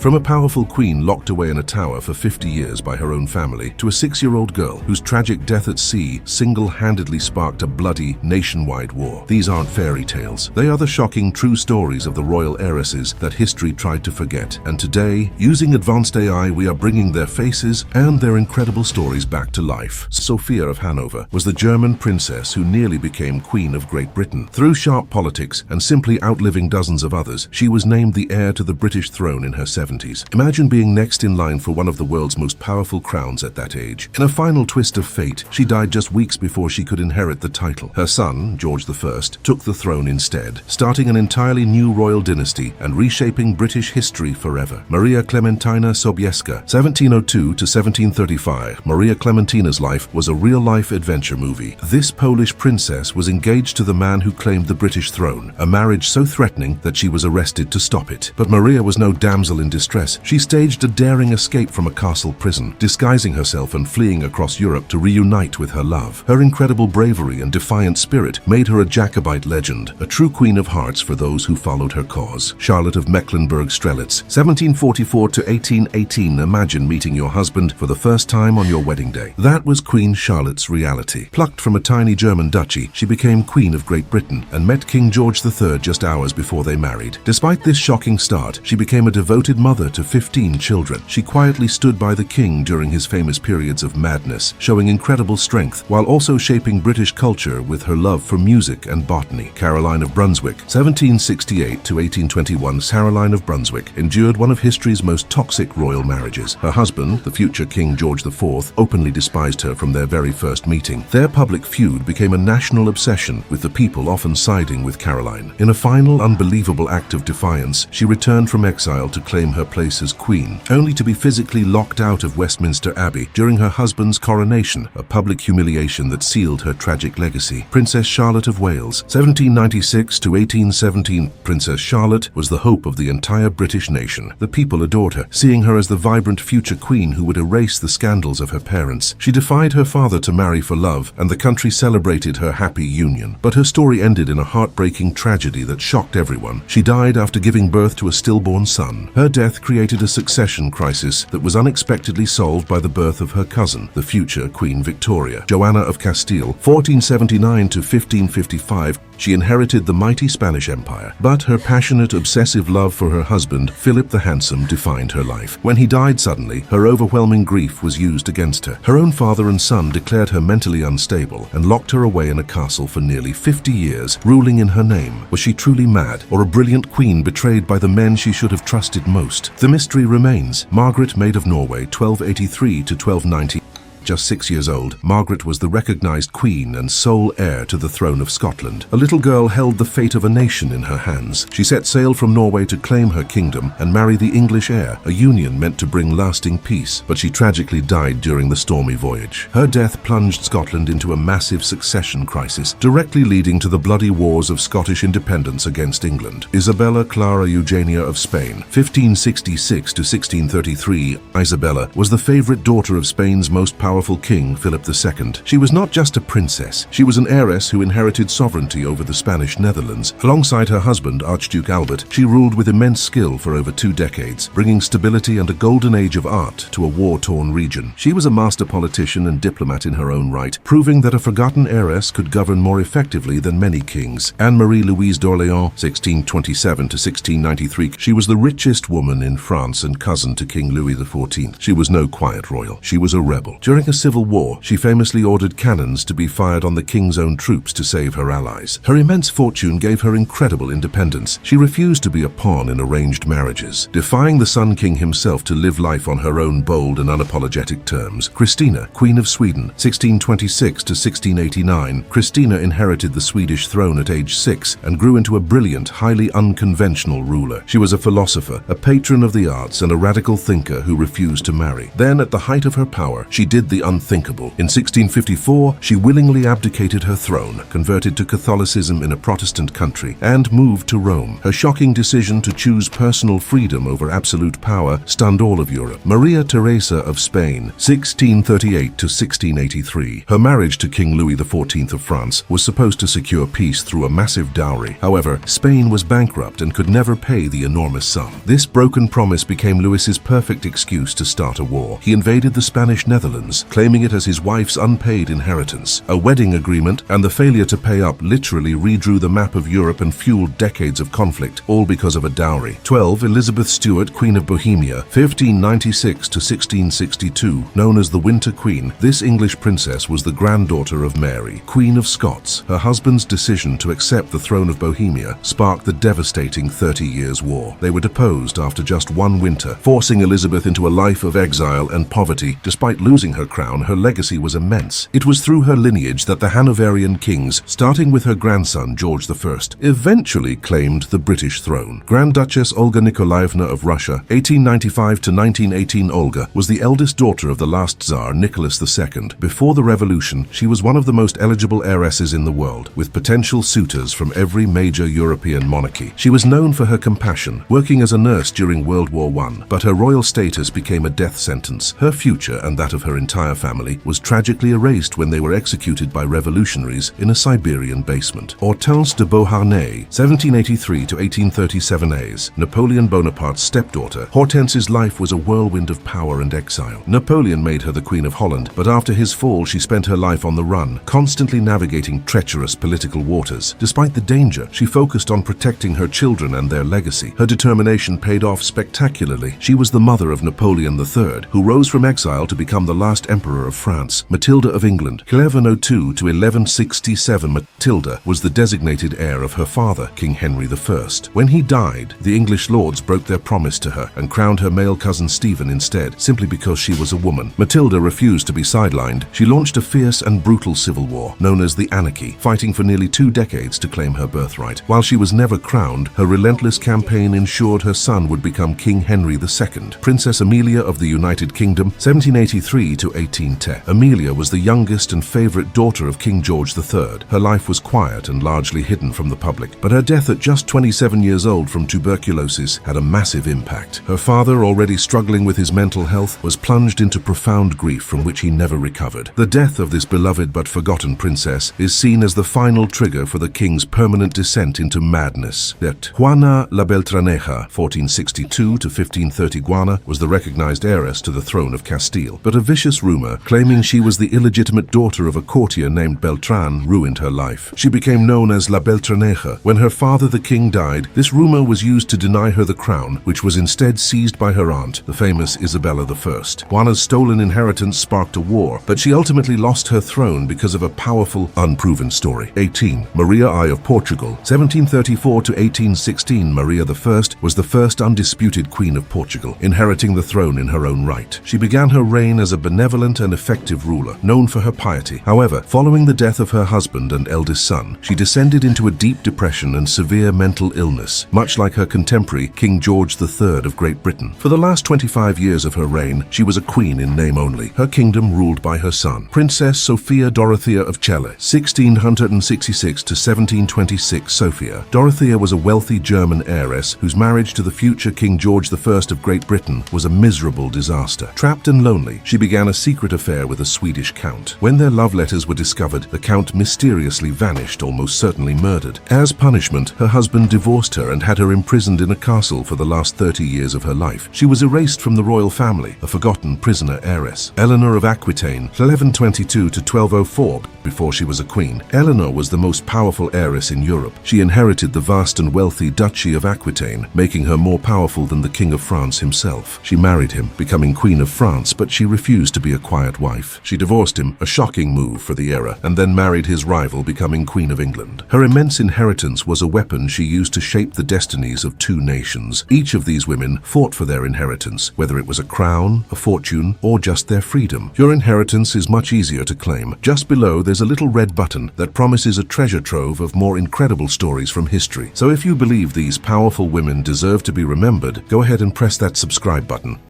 From a powerful queen locked away in a tower for 50 years by her own family, to a 6-year-old girl whose tragic death at sea single-handedly sparked a bloody, nationwide war. These aren't fairy tales. They are the shocking, true stories of the royal heiresses that history tried to forget. And today, using advanced AI, we are bringing their faces and their incredible stories back to life. Sophia of Hanover was the German princess who nearly became Queen of Great Britain. Through sharp politics and simply outliving dozens of others, she was named the heir to the British throne in her 70s. Imagine being next in line for one of the world's most powerful crowns at that age. In a final twist of fate, she died just weeks before she could inherit the title. Her son, George I, took the throne instead, starting an entirely new royal dynasty and reshaping British history forever. Maria Clementina Sobieska, 1702 to 1735. Maria Clementina's life was a real-life adventure movie. This Polish princess was engaged to the man who claimed the British throne, a marriage so threatening that she was arrested to stop it. But Maria was no damsel in distress. She staged a daring escape from a castle prison, disguising herself and fleeing across Europe to reunite with her love. Her incredible bravery and defiant spirit made her a Jacobite legend, a true queen of hearts for those who followed her cause. Charlotte of Mecklenburg-Strelitz, 1744 to 1818. Imagine meeting your husband for the first time on your wedding day. That was Queen Charlotte's reality. Plucked from a tiny German duchy, she became Queen of Great Britain and met King George III just hours before they married. Despite this shocking start, she became a devoted mother to 15 children. She quietly stood by the king during his famous periods of madness, showing incredible strength while also shaping British culture with her love for music and botany. Caroline of Brunswick, 1768 to 1821. Caroline of Brunswick endured one of history's most toxic royal marriages. Her husband, the future King George IV, openly despised her from their very first meeting. Their public feud became a national obsession, with the people often siding with Caroline. In a final, unbelievable act of defiance, she returned from exile to claim her place as queen, only to be physically locked out of Westminster Abbey during her husband's coronation, a public humiliation that sealed her tragic legacy. Princess Charlotte of Wales, 1796 to 1817. Princess Charlotte was the hope of the entire British nation. The people adored her, seeing her as the vibrant future queen who would erase the scandals of her parents. She defied her father to marry for love, and the country celebrated her happy union. But her story ended in a heartbreaking tragedy that shocked everyone. She died after giving birth to a stillborn son. Her death created a succession crisis that was unexpectedly solved by the birth of her cousin, the future Queen Victoria. Joanna of Castile, 1479 to 1555. She inherited the mighty Spanish Empire, but her passionate, obsessive love for her husband, Philip the Handsome, defined her life. When he died suddenly, her overwhelming grief was used against her. Her own father and son declared her mentally unstable and locked her away in a castle for nearly 50 years, ruling in her name. Was she truly mad, or a brilliant queen betrayed by the men she should have trusted most? The mystery remains. Margaret, Maid of Norway, 1283 to 1290. Just 6 years old, Margaret was the recognized queen and sole heir to the throne of Scotland. A little girl held the fate of a nation in her hands. She set sail from Norway to claim her kingdom and marry the English heir, a union meant to bring lasting peace, but she tragically died during the stormy voyage. Her death plunged Scotland into a massive succession crisis, directly leading to the bloody wars of Scottish independence against England. Isabella Clara Eugenia of Spain, 1566 to 1633. Isabella was the favorite daughter of Spain's most powerful king, Philip II. She was not just a princess, she was an heiress who inherited sovereignty over the Spanish Netherlands. Alongside her husband, Archduke Albert, she ruled with immense skill for over 2 decades, bringing stability and a golden age of art to a war-torn region. She was a master politician and diplomat in her own right, proving that a forgotten heiress could govern more effectively than many kings. Anne-Marie Louise d'Orléans, 1627 to 1693. She was the richest woman in France and cousin to King Louis XIV. She was no quiet royal. She was a rebel. During a civil war, she famously ordered cannons to be fired on the king's own troops to save her allies. Her immense fortune gave her incredible independence. She refused to be a pawn in arranged marriages, defying the Sun King himself to live life on her own bold and unapologetic terms. Christina, Queen of Sweden, 1626 to 1689. Christina inherited the Swedish throne at age 6 and grew into a brilliant, highly unconventional ruler. She was a philosopher, a patron of the arts, and a radical thinker who refused to marry. Then, at the height of her power, she did the unthinkable. In 1654, she willingly abdicated her throne, converted to Catholicism in a Protestant country, and moved to Rome. Her shocking decision to choose personal freedom over absolute power stunned all of Europe. Maria Theresa of Spain, 1638 to 1683. Her marriage to King Louis XIV of France was supposed to secure peace through a massive dowry. However, Spain was bankrupt and could never pay the enormous sum. This broken promise became Louis's perfect excuse to start a war. He invaded the Spanish Netherlands, claiming it as his wife's unpaid inheritance. A wedding agreement and the failure to pay up literally redrew the map of Europe and fueled decades of conflict, all because of a dowry. 12. Elizabeth Stuart, Queen of Bohemia, 1596 to 1662. Known as the Winter Queen, this English princess was the granddaughter of Mary, Queen of Scots. Her husband's decision to accept the throne of Bohemia sparked the devastating 30 Years' War. They were deposed after just one winter, forcing Elizabeth into a life of exile and poverty. Despite losing her crown, her legacy was immense. It was through her lineage that the Hanoverian kings, starting with her grandson George I, eventually claimed the British throne. Grand Duchess Olga Nikolaevna of Russia, 1895 to 1918. Olga was the eldest daughter of the last Tsar, Nicholas II. Before the revolution, she was one of the most eligible heiresses in the world, with potential suitors from every major European monarchy. She was known for her compassion, working as a nurse during World War I, but her royal status became a death sentence. Her future, and that of her entire family, was tragically erased when they were executed by revolutionaries in a Siberian basement. Hortense de Beauharnais, 1783 to 1837 A's, Napoleon Bonaparte's stepdaughter, Hortense's life was a whirlwind of power and exile. Napoleon made her the Queen of Holland, but after his fall she spent her life on the run, constantly navigating treacherous political waters. Despite the danger, she focused on protecting her children and their legacy. Her determination paid off spectacularly. She was the mother of Napoleon III, who rose from exile to become the last emperor of France. Matilda of England, 1102 to 1167. Matilda was the designated heir of her father, King Henry I. When he died, the English lords broke their promise to her and crowned her male cousin Stephen instead, simply because she was a woman. Matilda refused to be sidelined. She launched a fierce and brutal civil war, known as the Anarchy, fighting for nearly 2 decades to claim her birthright. While she was never crowned, her relentless campaign ensured her son would become King Henry II. Princess Amelia of the United Kingdom, 1783 to 1810. Amelia was the youngest and favorite daughter of King George III. Her life was quiet and largely hidden from the public, but her death at just 27 years old from tuberculosis had a massive impact. Her father, already struggling with his mental health, was plunged into profound grief from which he never recovered. The death of this beloved but forgotten princess is seen as the final trigger for the king's permanent descent into madness. That Juana la Beltraneja, 1462 to 1530. Juana was the recognized heiress to the throne of Castile, but a vicious rumor claiming she was the illegitimate daughter of a courtier named Beltran ruined her life. She became known as La Beltraneja. When her father, the king, died, this rumor was used to deny her the crown, which was instead seized by her aunt, the famous Isabella I. Juana's stolen inheritance sparked a war, but she ultimately lost her throne because of a powerful, unproven story. 18. Maria I of Portugal, 1734 to 1816. Maria I was the first undisputed queen of Portugal, inheriting the throne in her own right. She began her reign as a benevolent and effective ruler, known for her piety. However, following the death of her husband and eldest son, she descended into a deep depression and severe mental illness, much like her contemporary King George III of Great Britain. For the last 25 years of her reign, she was a queen in name only, her kingdom ruled by her son, Princess Sophia Dorothea of Celle, 1666 to 1726. Sophia. Dorothea was a wealthy German heiress whose marriage to the future King George I of Great Britain was a miserable disaster. Trapped and lonely, she began a secret affair with a Swedish count. When their love letters were discovered, the count mysteriously vanished, almost certainly murdered. As punishment, her husband divorced her and had her imprisoned in a castle for the last 30 years of her life. She was erased from the royal family, a forgotten prisoner heiress. Eleanor of Aquitaine, 1122 to 1204. Before she was a queen, Eleanor was the most powerful heiress in Europe. She inherited the vast and wealthy Duchy of Aquitaine, making her more powerful than the King of France himself. She married him, becoming Queen of France, but she refused to be a quiet wife. She divorced him, a shocking move for the era, and then married his rival, becoming Queen of England. Her immense inheritance was a weapon she used to shape the destinies of 2 nations. Each of these women fought for their inheritance, whether it was a crown, a fortune, or just their freedom. Your inheritance is much easier to claim. Just below, there's a little red button that promises a treasure trove of more incredible stories from history. So if you believe these powerful women deserve to be remembered, go ahead and press that subscribe button.